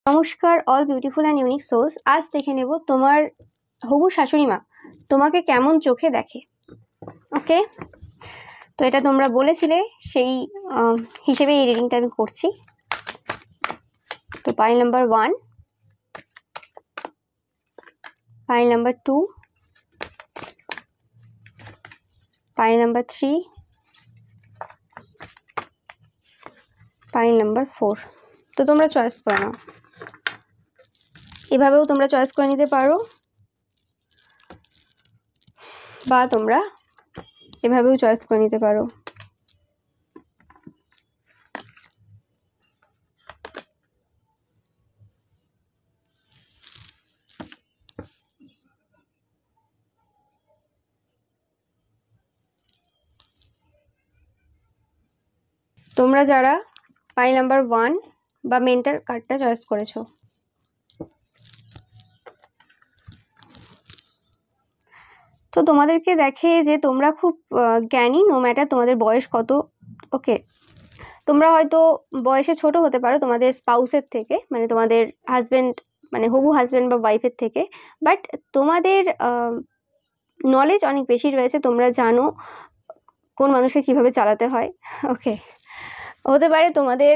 নমস্কার all beautiful and unique souls. আজ দেখে নেব তোমার হবু শাশুড়ি মা তোমাকে কেমন চোখে দেখে। ওকে, তো এটা তোমরা বলেছিলে, সেই হিসেবে এই রিডিংটা আমি করছি। তো pile number 1, pile number 2, pile number 3, pile number 4। তো তোমরা চয়েস করে নাও। এভাবেও তোমরা চয়েস করে নিতে পারো, বা তোমরা এভাবেও চয়েস করে নিতে পারো। তোমরা যারা পাইল নাম্বার 1 বা মেন্টার কার্ডটা চয়েস করেছো, তো তোমাদেরকে দেখে যে তোমরা খুব জ্ঞানী, নো ম্যাটার তোমাদের বয়স কত। ওকে, তোমরা হয়তো বয়সে ছোট হতে পারো তোমাদের স্পাউসের থেকে, মানে তোমাদের হাজব্যান্ড, মানে হবু হাজব্যান্ড বা ওয়াইফের থেকে, বাট তোমাদের নলেজ অনেক বেশি রয়েছে। তোমরা জানো কোন মানুষকে কিভাবে চালাতে হয়। ওকে, হতে পারে তোমাদের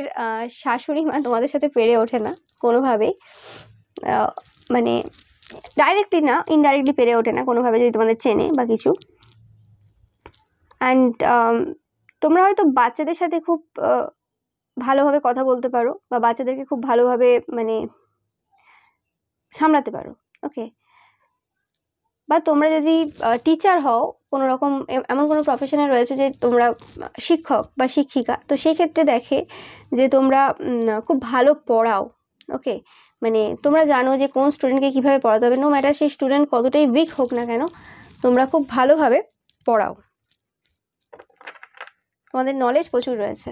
শাশুড়ি মা তোমাদের সাথে পেরে ওঠে না কোনোভাবেই, মানে ডাইরেক্টলি না, ইনডাইরেক্টলি পেরে ওঠে না কোনোভাবে, যদি তোমাদের চেনে বা কিছু। অ্যান্ড তোমরা হয়তো বাচ্চাদের সাথে খুব ভালোভাবে কথা বলতে পারো, বা বাচ্চাদেরকে খুব ভালোভাবে মানে সামলাতে পারো। ওকে, বা তোমরা যদি টিচার হও, কোনো রকম এমন কোনো প্রফেশনে রয়েছে যে তোমরা শিক্ষক বা শিক্ষিকা, তো সেই ক্ষেত্রে দেখে যে তোমরা খুব ভালো পড়াও। ওকে, মানে তোমরা জানো যে কোন স্টুডেন্টকে কীভাবে পড়াতে হবে, নো ম্যাটার সেই স্টুডেন্ট কতটাই উইক হোক না কেন, তোমরা খুব ভালোভাবে পড়াও। তোমাদের নলেজ প্রচুর রয়েছে।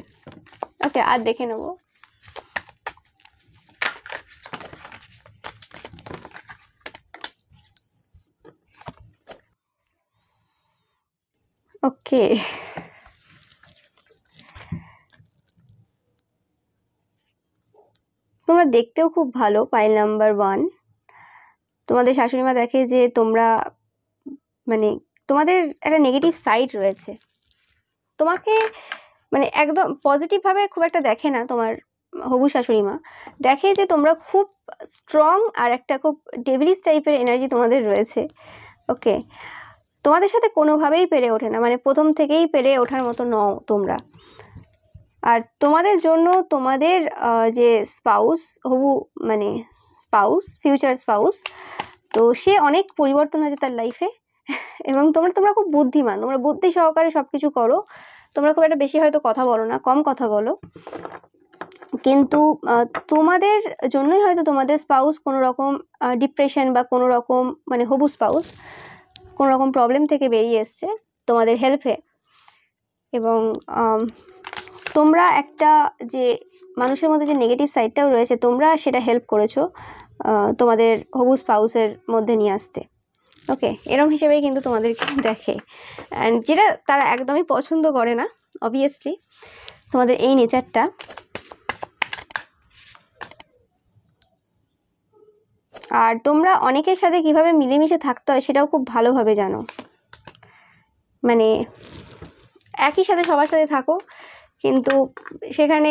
ওকে, আর দেখে নেবো। ওকে, তোমরা দেখতেও খুব ভালো। পাইল নাম্বার 1, তোমাদের শাশুড়ি মা দেখে যে তোমরা মানে তোমাদের একটা নেগেটিভ সাইড রয়েছে। তোমাকে মানে একদম পজিটিভভাবে খুব একটা দেখে না তোমার হবু শাশুড়ি মা, দেখে যে তোমরা খুব স্ট্রং আর একটা খুব ডেভিলিশ টাইপের এনার্জি তোমাদের রয়েছে। ওকে, তোমাদের সাথে কোনোভাবেই পেরে ওঠে না, মানে প্রথম থেকেই পেরে ওঠার মতো নও তোমরা। আর তোমাদের জন্য তোমাদের যে স্পাউস, হবু মানে স্পাউস, ফিউচার স্পাউস, তো সে অনেক পরিবর্তন হয়েছে তার লাইফে। এবং তোমরা খুব বুদ্ধিমান, তোমরা বুদ্ধি সহকারে সব কিছু করো। তোমরা খুব একটা বেশি হয়তো কথা বলো না, কম কথা বলো, কিন্তু তোমাদের জন্যই হয়তো তোমাদের স্পাউস কোনো রকম ডিপ্রেশন বা কোনো রকম, মানে হবু স্পাউস কোনো রকম প্রবলেম থেকে বেরিয়ে এসছে তোমাদের হেল্পে। এবং তোমরা একটা যে মানুষের মধ্যে যে নেগেটিভ সাইডটাও রয়েছে, তোমরা সেটা হেল্প করেছো তোমাদের হবু স্পাউসের মধ্যে নিয়ে আসতে। ওকে, এরম হিসেবেই কিন্তু তোমাদেরকে দেখে। অ্যান্ড যেটা তারা একদমই পছন্দ করে না অবভিয়াসলি, তোমাদের এই নেচারটা। আর তোমরা অনেকের সাথে কিভাবে মিলেমিশে থাকতে হয় সেটাও খুব ভালোভাবে জানো। মানে একই সাথে সবার সাথে থাকো, কিন্তু সেখানে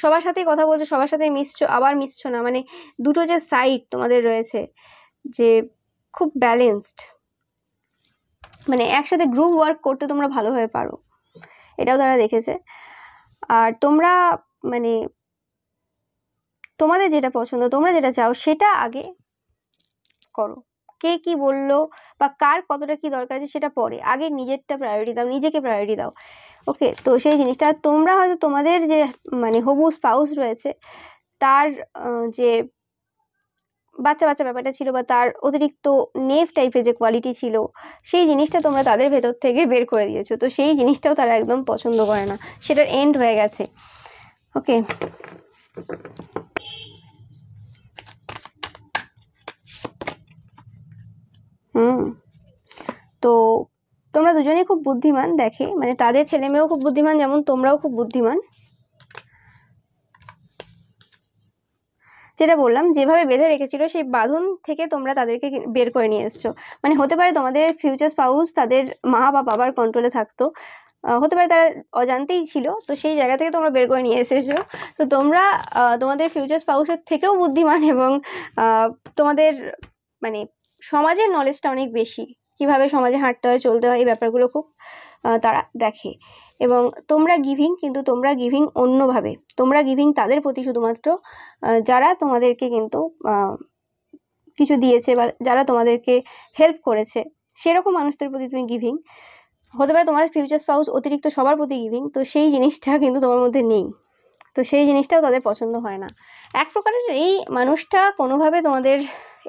সবার সাথেই কথা বলছো, সবার সাথে মিশছো, আবার মিশছো না, মানে দুটো যে সাইড তোমাদের রয়েছে যে খুব ব্যালেন্সড, মানে একসাথে গ্রুপ ওয়ার্ক করতে তোমরা ভালোভাবে পারো, এটাও তারা দেখেছে। আর তোমরা মানে তোমাদের যেটা পছন্দ, তোমরা যেটা চাও সেটা আগে করো। কে কি বললো বা কার কতটা কি দরকার আছে সেটা পরে, আগে নিজেরটা প্রায়োরিটি দাও, নিজেকে প্রায়োরিটি দাও। ওকে, তো সেই জিনিসটা তোমরা হয়তো তোমাদের যে মানে হবু স্পাউস রয়েছে তার যে বাচ্চা বাচ্চা ব্যাপারটা ছিল, বা তার অতিরিক্ত নেভ টাইপের যে কোয়ালিটি ছিল, সেই জিনিসটা তোমরা তাদের ভেতর থেকে বের করে দিয়েছো। তো সেই জিনিসটাও তারা একদম পছন্দ করে না, সেটার এন্ড হয়ে গেছে। ওকে, তো তোমরা দুজনেই খুব বুদ্ধিমান দেখে, মানে তাদের ছেলে মেয়েও খুব বুদ্ধিমান, যেমন তোমরাও খুব বুদ্ধিমান। যেটা বললাম, যেভাবে বেঁধে রেখেছিল সেই বাঁধন থেকে তোমরা তাদেরকে বের করে নিয়ে এসছো। মানে হতে পারে তোমাদের ফিউচার স্পাউস তাদের মা বা বাবার কন্ট্রোলে থাকতো, হতে পারে তারা অজান্তেই ছিল, তো সেই জায়গা থেকে তোমরা বের করে নিয়ে এসেছো। তো তোমরা তোমাদের ফিউচার স্পাউসের থেকেও বুদ্ধিমান, এবং তোমাদের মানে সমাজের নলেজটা অনেক বেশি, কিভাবে সমাজে হাঁটতে হয়, চলতে হয়, এই ব্যাপারগুলো খুব তারা দেখে। এবং তোমরা গিভিং, কিন্তু তোমরা গিভিং অন্যভাবে, তোমরা গিভিং তাদের প্রতি শুধুমাত্র যারা তোমাদেরকে কিন্তু কিছু দিয়েছে বা যারা তোমাদেরকে হেল্প করেছে, সেরকম মানুষদের প্রতি তুমি গিভিং। হতে পারে তোমার ফিউচার স্পাউস অতিরিক্ত সবার প্রতি গিভিং, তো সেই জিনিসটা কিন্তু তোমার মধ্যে নেই, তো সেই জিনিসটাও তাদের পছন্দ হয় না। এক প্রকারের এই মানুষটা কোনোভাবে তোমাদের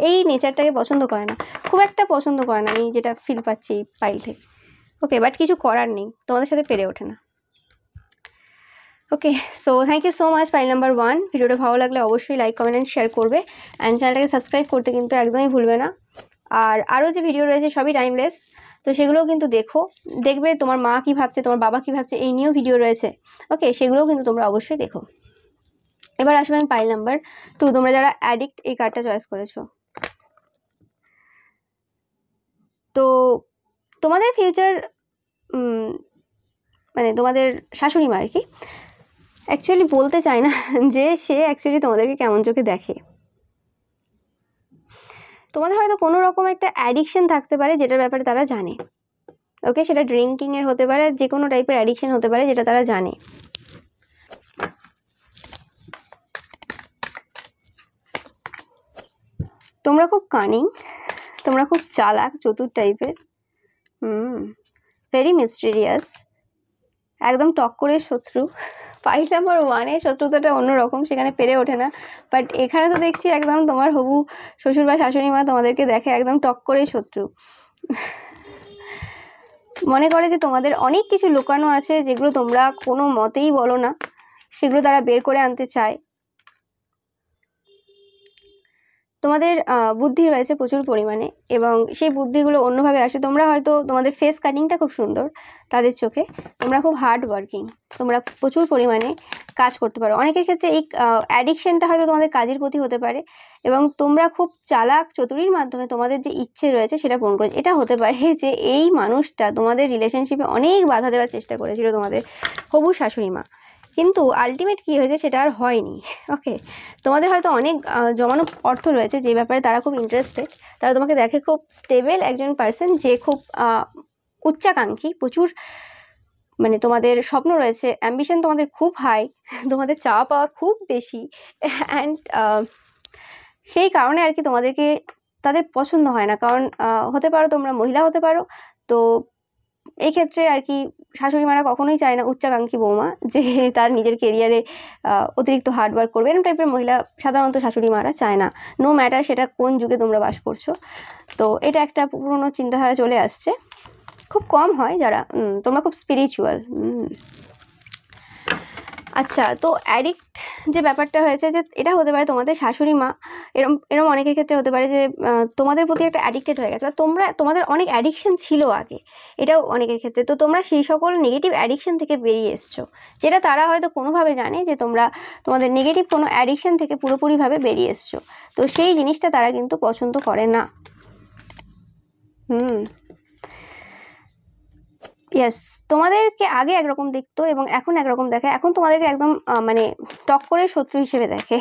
এই নেচারটাকে পছন্দ করে না, খুব একটা পছন্দ করে না, আমি যেটা ফিল পাচ্ছি এই পাইল থেকে। ওকে, বাট কিছু করার নেই, তোমাদের সাথে পেরে ওঠে না। Okay, so thank you so much file number 1। ভিডিওটা ভালো লাগলে অবশ্যই লাইক, কমেন্ট অ্যান্ড শেয়ার করবে, অ্যান্ড চ্যানেলটাকে সাবস্ক্রাইব করতে কিন্তু একদমই ভুলবে না। আর আরও যে ভিডিও রয়েছে সবই টাইমলেস, তো সেগুলোও কিন্তু দেখবে তোমার মা কী ভাবছে, তোমার বাবা কী ভাবছে, এই নিয়েও ভিডিও রয়েছে। ওকে, সেগুলোও কিন্তু তোমরা অবশ্যই দেখো। এবার আসবে আমি পাইল নাম্বার 2, তোমরা যারা অ্যাডিক্ট এই কার্ডটা চয়েস করেছো। তো তোমাদের ফিউচার মানে তোমাদের শাশুড়ি মা আর কি, অ্যাকচুয়ালি বলতে চায় না যে সে অ্যাকচুয়ালি তোমাদেরকে কেমন চোখে দেখে। তোমাদের হয়তো কোনো রকম একটা অ্যাডিকশন থাকতে পারে যেটার ব্যাপারে তারা জানে। ওকে, সেটা ড্রিঙ্কিংয়ের হতে পারে, যে কোনো টাইপের অ্যাডিকশন হতে পারে যেটা তারা জানে। তোমরা খুব কানিং, তোমরা খুব চালাক, চতুর টাইপের, ভেরি মিস্টিরিয়াস, একদম টক করে শত্রু। পাইল নাম্বার 1-এ শত্রুতাটা অন্যরকম, সেখানে পেরে ওঠে না, বাট এখানে তো দেখছি একদম তোমার হবু শ্বশুর বা শাশুড়ি মা তোমাদেরকে দেখে একদম টক করে শত্রু। মনে করে যে তোমাদের অনেক কিছু লুকানো আছে যেগুলো তোমরা কোনো মতেই বলো না, সেগুলো তারা বের করে আনতে চায়। তোমাদের বুদ্ধি রয়েছে প্রচুর পরিমাণে, এবং সেই বুদ্ধিগুলো অন্যভাবে আসে। তোমরা হয়তো তোমাদের ফেস কাটিংটা খুব সুন্দর তাদের চোখে, তোমরা খুব হার্ড ওয়ার্কিং, তোমরা প্রচুর পরিমাণে কাজ করতে পারো। অনেকের ক্ষেত্রে এই অ্যাডিকশনটা হয়তো তোমাদের কাজের প্রতি হতে পারে, এবং তোমরা খুব চালাক চতুরির মাধ্যমে তোমাদের যে ইচ্ছে রয়েছে সেটা পূরণ করেছে। এটা হতে পারে যে এই মানুষটা তোমাদের রিলেশনশিপে অনেক বাধা দেওয়ার চেষ্টা করেছিল, তোমাদের হবু শাশুড়ি মা, কিন্তু আলটিমেট কী হয়েছে সেটা আর হয়নি। ওকে, তোমাদের হয়তো অনেক জমানো অর্থ রয়েছে যে ব্যাপারে তারা খুব ইন্টারেস্টেড, তারা তোমাকে দেখে খুব স্টেবল একজন পার্সন, যে খুব উচ্চাকাঙ্ক্ষী, প্রচুর মানে তোমাদের স্বপ্ন রয়েছে, অ্যাম্বিশন তোমাদের খুব হাই, তোমাদের চাওয়া পাওয়া খুব বেশি, অ্যান্ড সেই কারণে আর কি তোমাদেরকে তাদের পছন্দ হয় না। কারণ হতে পারো তোমরা মহিলা হতে পারো, তো এই ক্ষেত্রে আর কি শাশুড়ি মারা কখনোই চায় না উচ্চাকাঙ্ক্ষী বৌমা যে তার নিজের কেরিয়ারে অতিরিক্ত হার্ডওয়ার্ক করবে, এরকম টাইপের মহিলা সাধারণত শাশুড়ি মারা চায় না, নো ম্যাটার সেটা কোন যুগে তোমরা বাস করছো। তো এটা একটা পুরনো চিন্তাধারা চলে আসছে, খুব কম হয় যারা, তোমরা খুব স্পিরিচুয়াল। আচ্ছা, তো অ্যাডিক্ট যে ব্যাপারটা হয়েছে, যে এটা হতে পারে তোমাদের শাশুড়ি মা, এরম অনেকের ক্ষেত্রে হতে পারে যে তোমাদের প্রতি একটা অ্যাডিক্টেড হয়ে গেছে, বা তোমাদের অনেক অ্যাডিকশন ছিল আগে, এটাও অনেকের ক্ষেত্রে। তো তোমরা সেই সকল নেগেটিভ অ্যাডিকশন থেকে বেরিয়ে এসছো, যেটা তারা হয়তো কোনোভাবে জানে যে তোমরা তোমাদের নেগেটিভ কোনো অ্যাডিকশন থেকে পুরোপুরিভাবে বেরিয়ে এসছো, তো সেই জিনিসটা তারা কিন্তু পছন্দ করে না। ইয়েস, তোমাদেরকে আগে একরকম দেখতো এবং এখন একরকম দেখে, এখন তোমাদেরকে একদম মানে টক করে শত্রু হিসেবে দেখে।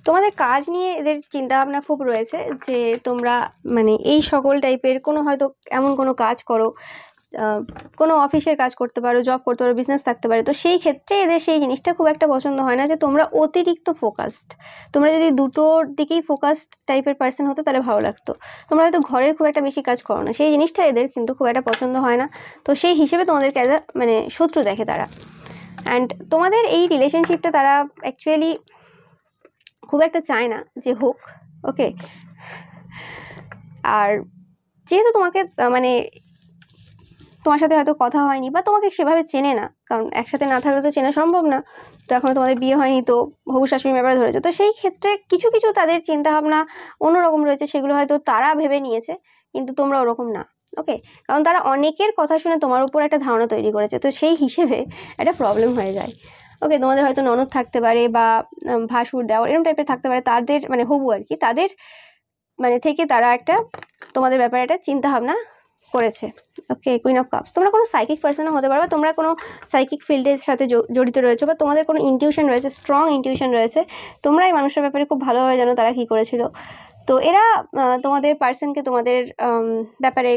তোমাদের কাজ নিয়ে এদের চিন্তাভাবনা খুব রয়েছে যে তোমরা মানে এই সকল টাইপের কোনো হয়তো এমন কোনো কাজ করো, কোনো অফিসের কাজ করতে পারো, জব করতে পারো, বিজনেস থাকতে পারে, তো সেই ক্ষেত্রে এদের সেই জিনিসটা খুব একটা পছন্দ হয় না যে তোমরা অতিরিক্ত ফোকাসড। তোমরা যদি দুটোর দিকেই ফোকাসড টাইপের পার্সন হতো তাহলে ভালো লাগতো। তোমরা হয়তো ঘরের খুব একটা বেশি কাজ করো না, সেই জিনিসটা এদের কিন্তু খুব একটা পছন্দ হয় না, তো সেই হিসেবে তোমাদেরকে অ্যাজ মানে শত্রু দেখে তারা। অ্যান্ড তোমাদের এই রিলেশনশিপটা তারা অ্যাকচুয়ালি খুব একটা চায় না যে হোক। ওকে, আর যেহেতু তোমাকে মানে তোমার সাথে হয়তো কথা হয়নি বা তোমাকে সেভাবে চেনে না, কারণ একসাথে না থাকলে তো চেনা সম্ভব না, তো এখনও তোমাদের বিয়ে হয়নি, তো হবু শাশুড়ির ব্যাপারে ধরেছো, তো সেই ক্ষেত্রে কিছু কিছু তাদের চিন্তাভাবনা অন্যরকম রয়েছে, সেগুলো হয়তো তারা ভেবে নিয়েছে, কিন্তু তোমরা ওরকম না, ওকে, কারণ তারা অনেকের কথা শুনে তোমার উপর একটা ধারণা তৈরি করেছে, তো সেই হিসেবে একটা প্রবলেম হয়ে যায়। ওকে, তোমাদের হয়তো ননদ থাকতে পারে বা ভাসুর দেওয়ার এরকম টাইপের থাকতে পারে, তাদের মানে হবু আর কি, তাদের মানে থেকে তারা একটা তোমাদের ব্যাপারে একটা চিন্তা ভাবনা করেছে। ওকে, কুইন অফ কাপস, তোমরা কোনো সাইকিক পার্সনও হতে পারবে, তোমরা কোনো সাইকিক ফিল্ডের সাথে জড়িত রয়েছে, বা তোমাদের কোনো ইনটিউশন রয়েছে, স্ট্রং ইনটিউশন রয়েছে, তোমরা এই মানুষের ব্যাপারে খুব ভালোভাবে জানো তারা কী করেছিল। তো এরা তোমাদের পার্সনকে তোমাদের ব্যাপারে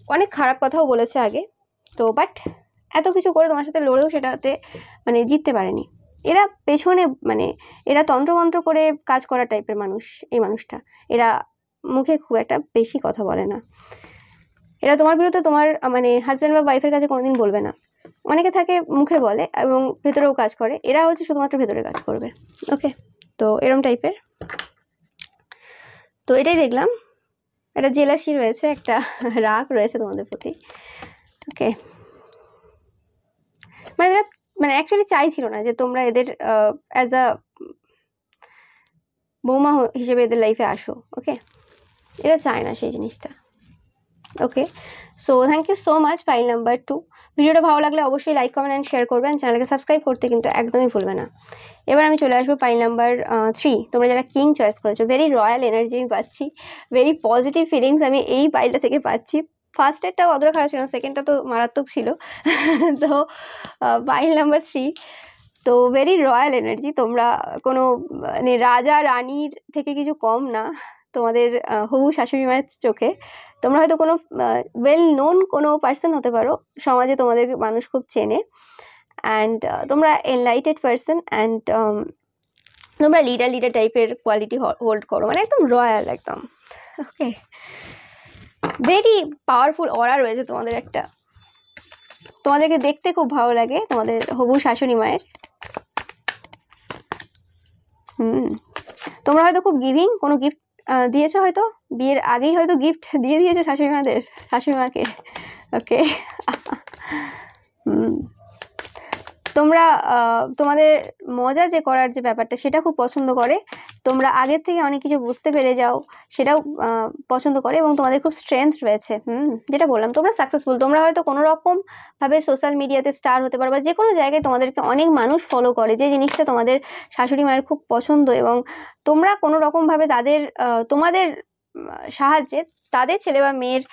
অনেক খারাপ কথাও বলেছে আগে, তো বাট এত কিছু করে তোমার সাথে লড়েও সেটাতে মানে জিততে পারেনি। এরা পেছনে মানে এরা তন্ত্রমন্ত্র করে কাজ করা টাইপের মানুষ এই মানুষটা। এরা মুখে খুব একটা বেশি কথা বলে না। এরা তোমার বিরুদ্ধে তোমার মানে হাজব্যান্ড বা ওয়াইফের কাছে কোনোদিন বলবে না। অনেকে থাকে মুখে বলে এবং ভেতরেও কাজ করে, এরা হচ্ছে শুধুমাত্র ভেতরে কাজ করবে। ওকে, তো এরম টাইপের। তো এটাই দেখলাম, একটা জেলাসি রয়েছে, একটা রাগ রয়েছে তোমাদের প্রতি। ওকে, মানে এরা মানে অ্যাকচুয়ালি চাইছিল না যে তোমরা এদের অ্যাজ আ বৌমা হিসেবে এদের লাইফে আসো। ওকে, এরা চায় না সেই জিনিসটা। Okay, so thank you so much file number 2। ভিডিওটা ভালো লাগলে অবশ্যই লাইক কমেন্ট অ্যান্ড শেয়ার করবেন, চ্যানেলকে সাবস্ক্রাইব করতে কিন্তু একদমই ভুলবে না। এবার আমি চলে আসবো পাইল নাম্বার 3। তোমরা যারা কিং চয়েস করেছো, ভেরি রয়্যাল এনার্জি আমি পাচ্ছি, ভেরি পজিটিভ ফিলিংস আমি এই পাইলটা থেকে পাচ্ছি। ফার্স্টেরটাও অতটা খারাপ ছিল না, সেকেন্ডটা তো মারাত্মক ছিল। তো পাইল নাম্বার 3, তো ভেরি রয়্যাল এনার্জি। তোমরা কোনো মানে রাজা রানীর থেকে কিছু কম না তোমাদের হবু শাশুড়ি মায়ের চোখে। তোমরা হয়তো কোনো ওয়েল নোন কোনো পার্সন হতে পারো, সমাজে তোমাদের মানুষ খুব চেনে, অ্যান্ড তোমরা এনলাইটেড পার্সন, অ্যান্ড তোমরা লিডার টাইপের কোয়ালিটি হোল্ড করো, মানে একদম রয়্যাল একদম। ওকে, ভেরি পাওয়ারফুল অরা রয়েছে তোমাদের একটা, তোমাদেরকে দেখতে খুব ভালো লাগে তোমাদের হবু শাশুড়ি মায়ের। তোমরা হয়তো খুব গিভিং, কোনো গিফট দিয়েছো, হয়তো বিয়ের আগেই হয়তো গিফট দিয়ে দিয়েছো শাশুড়ি মাকে। ওকে, তোমরা তোমাদের মজা যে করার যে ব্যাপারটা সেটা খুব পছন্দ করে, তোমরা আগের থেকে অনেক কিছু বুঝতে পেরে যাও সেটাও পছন্দ করে, এবং তোমাদের খুব স্ট্রেংথ রয়েছে। যেটা বললাম, তোমরা সাকসেসফুল, তোমরা হয়তো কোনো রকমভাবে সোশ্যাল মিডিয়াতে স্টার হতে পারো, বা যে কোনো জায়গায় তোমাদেরকে অনেক মানুষ ফলো করে, যে জিনিসটা তোমাদের শাশুড়ি মায়ের খুব পছন্দ, এবং তোমরা কোনো রকমভাবে তাদের তোমাদের সাহায্যে তাদের ছেলে বা মেয়ের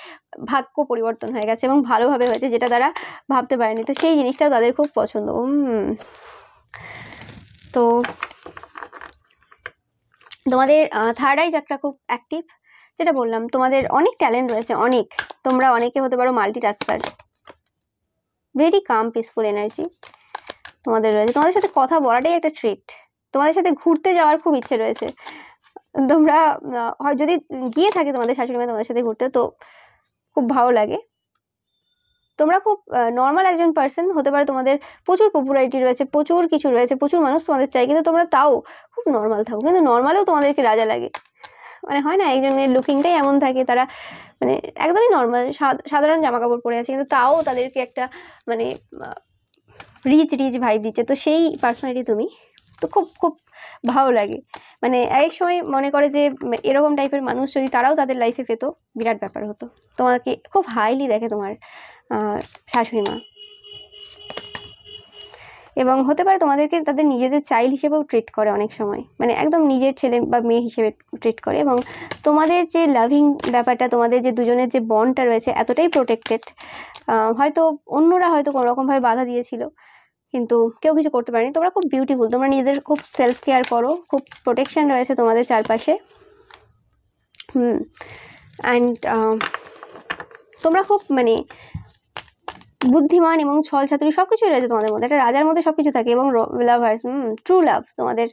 ভাগ্য পরিবর্তন হয়ে গেছে, এবং ভালোভাবে হয়েছে, যেটা তারা ভাবতে পারেনি, তো সেই জিনিসটাও তাদের খুব পছন্দ। তো তোমাদের থার্ড আই চাকরা খুব অ্যাক্টিভ, যেটা বললাম, তোমাদের অনেক ট্যালেন্ট রয়েছে, অনেক, তোমরা অনেকে হতে পারো multitasker, very calm peaceful energy তোমাদের রয়েছে। তোমাদের সাথে কথা বলাটাই একটা ট্রিট, তোমাদের সাথে ঘুরতে যাওয়ার খুব ইচ্ছে রয়েছে। তোমরা হয় যদি গিয়ে থাকে তোমাদের শাশুড়ি মা তোমাদের সাথে ঘুরতে, তো খুব ভালো লাগে। তোমরা খুব নর্মাল একজন পার্সন হতে পারে, তোমাদের প্রচুর পপুলারিটি রয়েছে, প্রচুর কিছু রয়েছে, প্রচুর মানুষ তোমাদের চাই, কিন্তু তোমরা তাও খুব নর্মাল থাকো, কিন্তু নর্মালেও তোমাদেরকে রাজা লাগে। মানে হয় না, একজনের লুকিংটাই এমন থাকে, তারা মানে একদমই নর্মাল সাধারণ জামা কাপড় পরে আছে, কিন্তু তাও তাদেরকে একটা মানে রিচ ভাইব দিচ্ছে, তো সেই পার্সোনালিটি তুমি, তো খুব খুব ভালো লাগে। মানে এক সময় মনে করে যে এরকম টাইপের মানুষ যদি তারাও তাদের লাইফে পেতো, বিরাট ব্যাপার হতো। তোমাকে খুব হাইলি দেখে তোমার শাশুড়ি মা, এবং হতে পারে তোমাদেরকে তাদের নিজেদের চাইল্ড হিসেবেও ট্রিট করে অনেক সময়, মানে একদম নিজের ছেলে বা মেয়ে হিসেবে ট্রিট করে, এবং তোমাদের যে লাভিং ব্যাপারটা, তোমাদের যে দুজনের যে বন্ডটা রয়েছে এতটাই প্রোটেক্টেড, হয়তো অন্যরা হয়তো কোনো রকমভাবে বাধা দিয়েছিল, কিন্তু কেউ কিছু করতে পারেনি। তোমরা খুব বিউটিফুল, তোমরা নিজেদের খুব সেলফ কেয়ার করো, খুব প্রোটেকশন রয়েছে তোমাদের চারপাশে। অ্যান্ড তোমরা খুব মানে বুদ্ধিমান এবং ছল ছাত্রী সব কিছুই রয়েছে তোমাদের মধ্যে, একটা রাজার মধ্যে সব কিছু থাকে, এবং লাভার্স, ট্রু লাভ। তোমাদের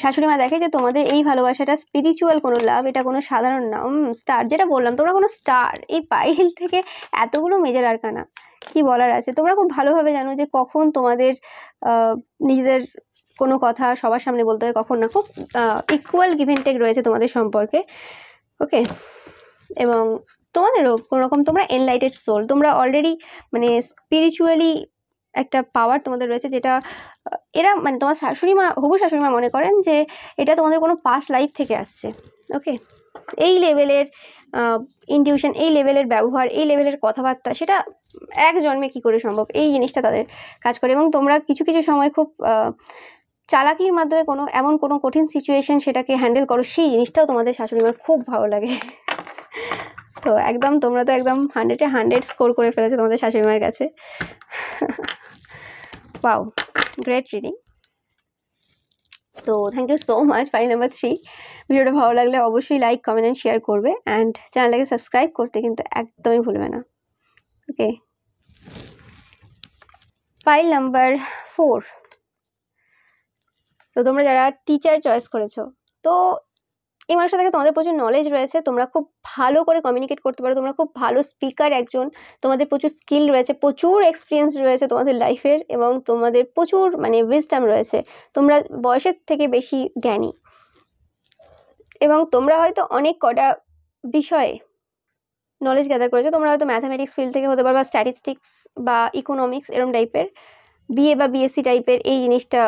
শাশুড়ি মা দেখে যে তোমাদের এই ভালোবাসাটা স্পিরিচুয়াল কোনো লাভ, এটা কোনো সাধারণ না। স্টার, যেটা বললাম, তোমরা কোনো স্টার। এই পাইল থেকে এতগুলো মেজর আরকানা, কি বলার আছে। তোমরা খুব ভালোভাবে জানো যে কখন তোমাদের নিজেদের কোনো কথা সবার সামনে বলতে হয়, কখন না। খুব ইকুয়াল গিভ অ্যান্ড টেক রয়েছে তোমাদের সম্পর্কে। ওকে, এবং তোমাদেরও কোনো রকম, তোমরা এনলাইটেড সোল, তোমরা অলরেডি মানে স্পিরিচুয়ালি একটা পাওয়ার তোমাদের রয়েছে, যেটা এরা মানে তোমার শাশুড়ি মা, হবু শাশুড়ি মা মনে করেন যে এটা তোমাদের কোনো পাস্ট লাইফ থেকে আসছে। ওকে, এই লেভেলের ইনটিউশন, এই লেভেলের ব্যবহার, এই লেভেলের কথাবার্তা, সেটা এক জন্মে কী করে সম্ভব, এই জিনিসটা তাদের কাজ করে। এবং তোমরা কিছু কিছু সময় খুব চালাকির মাধ্যমে এমন কোনো কঠিন সিচুয়েশন সেটাকে হ্যান্ডেল করো, সেই জিনিসটাও তোমাদের শাশুড়ি মার খুব ভালো লাগে। তো একদম তোমরা তো একদম 100-এ 100 স্কোর করে ফেলেছো তোমাদের শাশুড়ি মায়ের কাছে। Wow, great reading. তো thank you so much. File number 3, ভিডিওটা ভালো লাগলে অবশ্যই লাইক, কমেন্ট অ্যান্ড শেয়ার করবে, অ্যান্ড চ্যানেলটাকে সাবস্ক্রাইব করতে কিন্তু একদমই ভুলবে না। Okay, file number 4। তো তোমরা যারা টিচার চয়েস করেছো, তো এই মানুষটা থেকে তোমাদের প্রচুর নলেজ রয়েছে, তোমরা খুব ভালো করে কমিউনিকেট করতে পারো, তোমরা খুব ভালো স্পিকার একজন, তোমাদের প্রচুর স্কিল রয়েছে, প্রচুর এক্সপিরিয়েন্স রয়েছে তোমাদের লাইফের, এবং তোমাদের প্রচুর উইজডম রয়েছে, তোমরা বয়সের থেকে বেশি জ্ঞানী, এবং তোমরা হয়তো অনেক কটা বিষয়ে নলেজ গ্যাদার করেছো। তোমরা হয়তো ম্যাথামেটিক্স ফিল্ড থেকে হতে পারো, বা স্ট্যাটিস্টিক্স বা ইকোনমিক্স এরম টাইপের, বিএ বা বিএসসি টাইপের এই জিনিসটা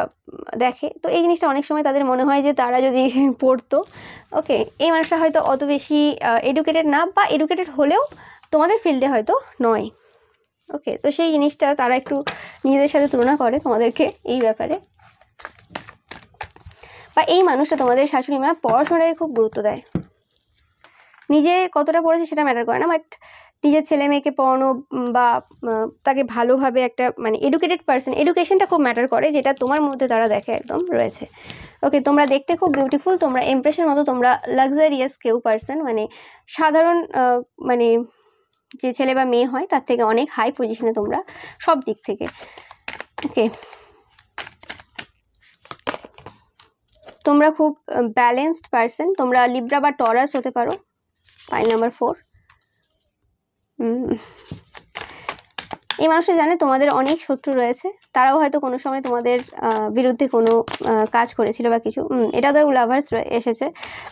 দেখে। তো এই জিনিসটা অনেক সময় তাদের মনে হয় যে তারা যদি পড়তো। ওকে, এই মানুষটা হয়তো অত বেশি এডুকেটেড না, বা এডুকেটেড হলেও তোমাদের ফিল্ডে হয়তো নয়। ওকে, তো সেই জিনিসটা তারা একটু নিজেদের সাথে তুলনা করে তোমাদেরকে এই ব্যাপারে। বা এই মানুষটা তোমাদের শাশুড়ি মা পড়াশোনায় খুব গুরুত্ব দেয়। নিজে কতটা পড়েছে সেটা ম্যাটার করে না, বাট নিজের ছেলে মেয়েকে পড়ানো বা তাকে ভালোভাবে একটা এডুকেটেড পার্সন, এডুকেশনটা খুব ম্যাটার করে, যেটা তোমার মধ্যে তারা দেখে একদম রয়েছে। ওকে, তোমরা দেখতে খুব বিউটিফুল, তোমরা এমপ্রেসের মতো, তোমরা লাক্সারিয়াস কেউ পার্সন, সাধারণ যে ছেলে বা মেয়ে হয় তার থেকে অনেক হাই পজিশনে তোমরা সব দিক থেকে। ওকে, তোমরা খুব ব্যালেন্সড পার্সন, তোমরা লিব্রা বা টরাস হতে পারো। File number 4। এই মানুষটা জানে তোমাদের অনেক শত্রু রয়েছে, তারাও হয়তো কোনো সময় তোমাদের বিরুদ্ধে কোনো কাজ করেছিল বা কিছু। এটা তো লাভার্স এসেছে,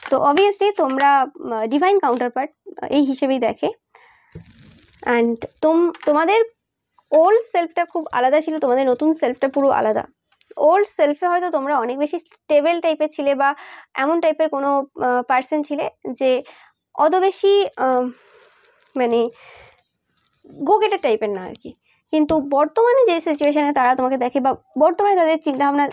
তো অবভিয়াসলি তোমরা ডিভাইন কাউন্টারপার্ট এই হিসেবেই দেখে। অ্যান্ড তোমাদের ওল্ড সেলফটা খুব আলাদা ছিল, তোমাদের নতুন সেলফটা পুরো আলাদা। ওল্ড সেলফে হয়তো তোমরা অনেক বেশি স্টেবল টাইপের ছিলে, বা এমন টাইপের কোনো পার্সন ছিলে যে অত বেশি গো গেটার টাইপের না আর কি। কিন্তু বর্তমানে যে সিচুয়েশনে তারা তোমাকে দেখে, বা বর্তমানে তাদের চিন্তাভাবনা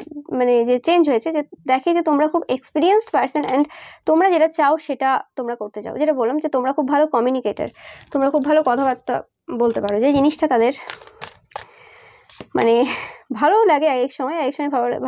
যে চেঞ্জ হয়েছে, যে দেখে যে তোমরা খুব এক্সপিরিয়েন্সড পার্সন, অ্যান্ড তোমরা যেটা চাও সেটা তোমরা করতে চাও। যেটা বললাম যে তোমরা খুব ভালো কমিউনিকেটার, তোমরা খুব ভালো কথাবার্তা বলতে পারো, যে জিনিসটা তাদের ভালোও লাগে। এক সময়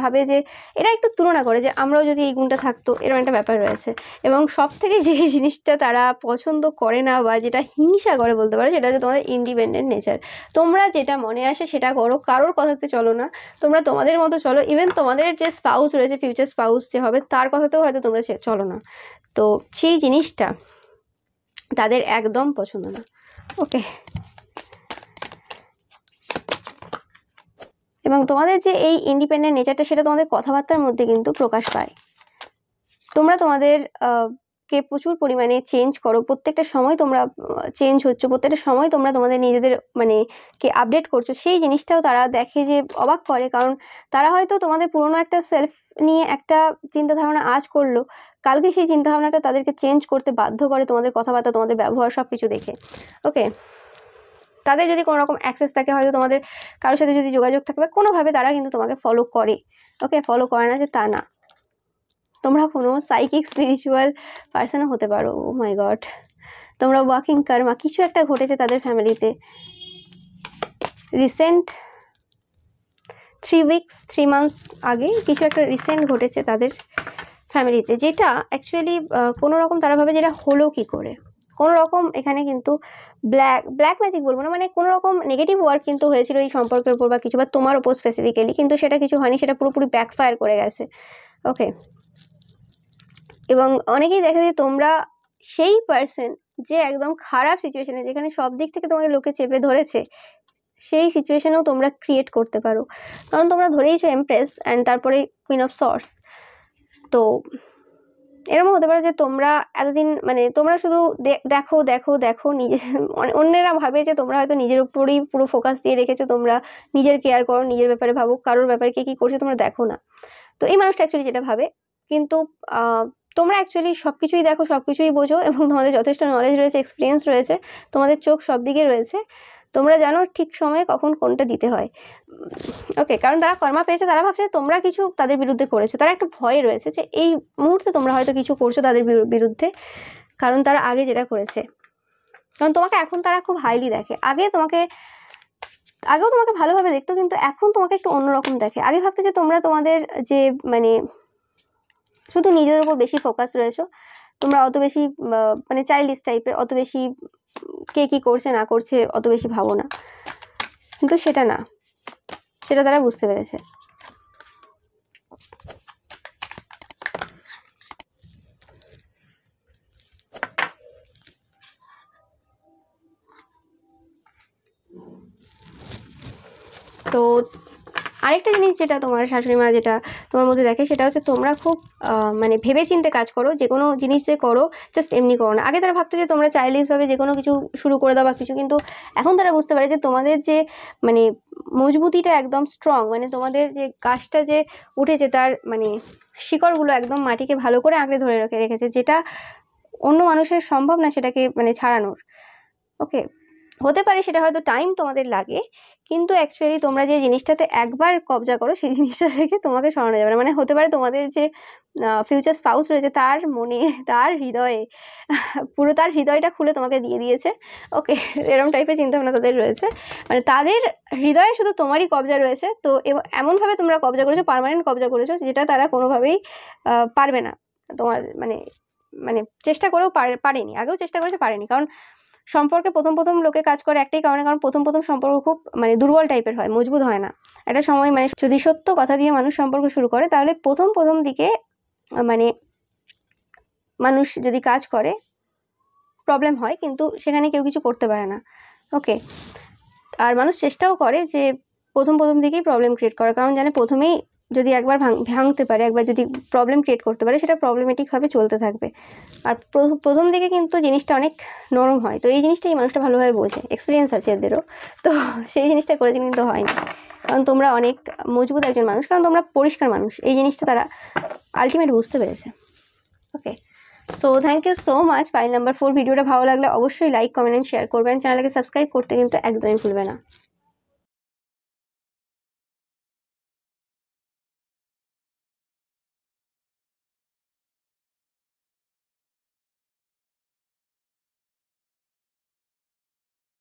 ভাবে যে এরা একটু তুলনা করে যে আমরাও যদি এই গুণটা থাকতো, এরকম একটা ব্যাপার রয়েছে। এবং সব থেকে যে জিনিসটা তারা পছন্দ করে না, বা যেটা হিংসা করে বলতে পারো, সেটা হচ্ছে তোমাদের ইন্ডিপেন্ডেন্ট নেচার। তোমরা যেটা মনে আসে সেটা করো, কারোর কথাতে চলো না, তোমরা তোমাদের মতো চলো। ইভেন তোমাদের যে স্পাউস রয়েছে, ফিউচার স্পাউস যে হবে, তার কথাতেও হয়তো তোমরা চলো না। তো সেই জিনিসটা তাদের একদম পছন্দ না। ওকে, এবং তোমাদের যে এই ইন্ডিপেন্ডেন্ট নেচারটা, সেটা তোমাদের কথাবার্তার মধ্যে কিন্তু প্রকাশ পায়। তোমরা তোমাদের কে প্রচুর পরিমাণে চেঞ্জ করো, প্রত্যেকটা সময় তোমরা চেঞ্জ হচ্ছ, প্রত্যেকটা সময় তোমরা তোমাদের নিজেদের কে আপডেট করছো। সেই জিনিসটাও তারা দেখে, যে অবাক করে, কারণ তারা হয়তো তোমাদের পুরনো একটা সেলফ নিয়ে একটা চিন্তাধারণা আজ করলো, কালকে সেই চিন্তাভাবনাটা তাদেরকে চেঞ্জ করতে বাধ্য করে, তোমাদের কথাবার্তা, তোমাদের ব্যবহার সব কিছু দেখে। ওকে, তাদের যদি কোনো রকম অ্যাক্সেস থাকে, হয়তো তোমাদের কারোর সাথে যদি যোগাযোগ থাকে, বা কোনোভাবে তারা কিন্তু তোমাকে ফলো করে। ওকে, ফলো করে না যে তা না, তোমরা কোনো সাইকিক স্পিরিচুয়াল পার্সনও হতে পারো। ও মাই গড, তোমরা ওয়াকিং কার্মা, কিছু একটা ঘটেছে তাদের ফ্যামিলিতে রিসেন্ট 3 মান্থস আগে, কিছু একটা রিসেন্ট ঘটেছে তাদের ফ্যামিলিতে, যেটা অ্যাকচুয়ালি কোনো রকম তারা ভাবে যেটা হলো কি করে। কোনো রকম এখানে কিন্তু ব্ল্যাক ম্যাজিক বলবো না, কোনো রকম নেগেটিভ ওয়ার্ক কিন্তু হয়েছিল এই সম্পর্কের উপর, বা কিছু, বা তোমার ওপর স্পেসিফিক্যালি, কিন্তু সেটা কিছু হয়নি, সেটা পুরোপুরি ব্যাকফায়ার করে গেছে। ওকে, এবং অনেকেই দেখে যে তোমরা সেই পার্সন যে একদম খারাপ সিচুয়েশনে, যেখানে সব দিক থেকে তোমাকে লোকে চেপে ধরেছে, সেই সিচুয়েশনেও তোমরা ক্রিয়েট করতে পারো, কারণ তোমরা ধরেইছো এমপ্রেস অ্যান্ড তারপরে কুইন অফ সর্টস। তো এরকম হতে পারে যে তোমরা এতদিন তোমরা শুধু দেখো দেখো দেখো, নিজে অন্যেরা ভাবে যে তোমরা হয়তো নিজের উপরেই পুরো ফোকাস দিয়ে রেখেছো, তোমরা নিজের কেয়ার করো, নিজের ব্যাপারে ভাবো, কারোর ব্যাপারে কে কী করছে তোমরা দেখো না। তো এই মানুষটা অ্যাকচুয়ালি যেটা ভাবে, কিন্তু তোমরা অ্যাকচুয়ালি সব কিছুই দেখো, সব কিছুই বোঝো এবং তোমাদের যথেষ্ট নলেজ রয়েছে, এক্সপিরিয়েন্স রয়েছে, তোমাদের চোখ সব দিকে রয়েছে, তোমরা জানো ঠিক সময়ে কখন কোনটা দিতে হয়। ওকে, কারণ তারা কর্মা পেয়েছে, তারা ভাবছে তোমরা কিছু তাদের বিরুদ্ধে করেছো, তারা একটা ভয়ে রয়েছে যে এই মুহূর্তে তোমরা হয়তো কিছু করছো তাদের বিরুদ্ধে, কারণ তারা আগে যেটা করেছে। কারণ তোমাকে এখন তারা খুব হাইলি দেখে, আগেও তোমাকে ভালোভাবে দেখতো, কিন্তু এখন তোমাকে একটু অন্যরকম দেখে। আগে ভাবতে যে তোমরা তোমাদের যে মানে শুধু নিজেদের উপর বেশি ফোকাস রয়েছো, তোমরা অত বেশি মানে চাইল্ডিশ টাইপের, অত বেশি কে কি করছে না করছে অত বেশি ভাবো না, কিন্তু সেটা না, সেটা তারা বুঝতে পেরেছে। তো আরেকটা জিনিস যেটা তোমার শাশুড়ি মা যেটা তোমার মধ্যে দেখে, সেটা হচ্ছে তোমরা খুব মানে ভেবে চিন্তে কাজ করো, যে কোনো জিনিস যে করো জাস্ট এমনি করো না। আগে তারা ভাবতো যে তোমরা চাইল্ডিশভাবে যে কোনো কিছু শুরু করে দাও বা কিছু, কিন্তু এখন তারা বুঝতে পারে যে তোমাদের যে মানে মজবুতিটা একদম স্ট্রং, মানে তোমাদের যে গাছটা যে উঠেছে তার মানে শিকড়গুলো একদম মাটিকে ভালো করে আঁকড়ে ধরে রেখেছে, যেটা অন্য মানুষের সম্ভব না সেটাকে মানে ছাড়ানোর। ওকে, হতে পারে সেটা হয়তো টাইম তোমাদের লাগে, কিন্তু অ্যাকচুয়ালি তোমরা যে জিনিসটাতে একবার কবজা করো সেই জিনিসটা থেকে তোমাকে সরানো যাবে না। মানে হতে পারে তোমাদের যে ফিউচার স্পাউস রয়েছে তার মনে, তার হৃদয়ে পুরো তার হৃদয়টা খুলে তোমাকে দিয়ে দিয়েছে। ওকে, এরকম টাইপের চিন্তাভাবনা তাদের রয়েছে, মানে তাদের হৃদয়ে শুধু তোমারই কবজা রয়েছে। তো এমনভাবে তোমরা কবজা করেছো, পার্মানেন্ট কবজা করেছো, যেটা তারা কোনোভাবেই পারবে না তোমার মানে মানে চেষ্টা করেও পারেনি, আগেও চেষ্টা করেছে পারেনি। কারণ সম্পর্কে প্রথম লোকে কাজ করে একটাই কারণে, কারণ প্রথম সম্পর্ক খুব মানে দুর্বল টাইপের হয়, মজবুত হয় না। একটা সময় মানে যদি সত্য কথা দিয়ে মানুষ সম্পর্ক শুরু করে, তাহলে প্রথম দিকে মানে মানুষ যদি কাজ করে প্রবলেম হয়, কিন্তু সেখানে কেউ কিছু করতে পারে না। ওকে, আর মানুষ চেষ্টাও করে যে প্রথম দিকেই প্রবলেম ক্রিয়েট করে, কারণ জানে প্রথমেই যদি একবার ভাঙতে পারে, একবার যদি প্রবলেম ক্রিয়েট করতে পারে, সেটা প্রবলেমেটিকভাবে চলতে থাকবে। আর প্রথম দিকে কিন্তু জিনিসটা অনেক নরম হয়, তো এই জিনিসটা এই মানুষটা ভালোভাবে বোঝে, এক্সপিরিয়েন্স আছে এদেরও, তো সেই জিনিসটা করেছে, কিন্তু হয়নি। কারণ তোমরা অনেক মজবুত একজন মানুষ, কারণ তোমরা পরিষ্কার মানুষ, এই জিনিসটা তারা আলটিমেট বুঝতে পেরেছে। Okay, so thank you so much. File number 4 ভিডিওটা ভালো লাগলে অবশ্যই লাইক, কমেন্ট এন্ড শেয়ার করবেন, চ্যানেলকে সাবস্ক্রাইব করতে কিন্তু একদমই ভুলবে না।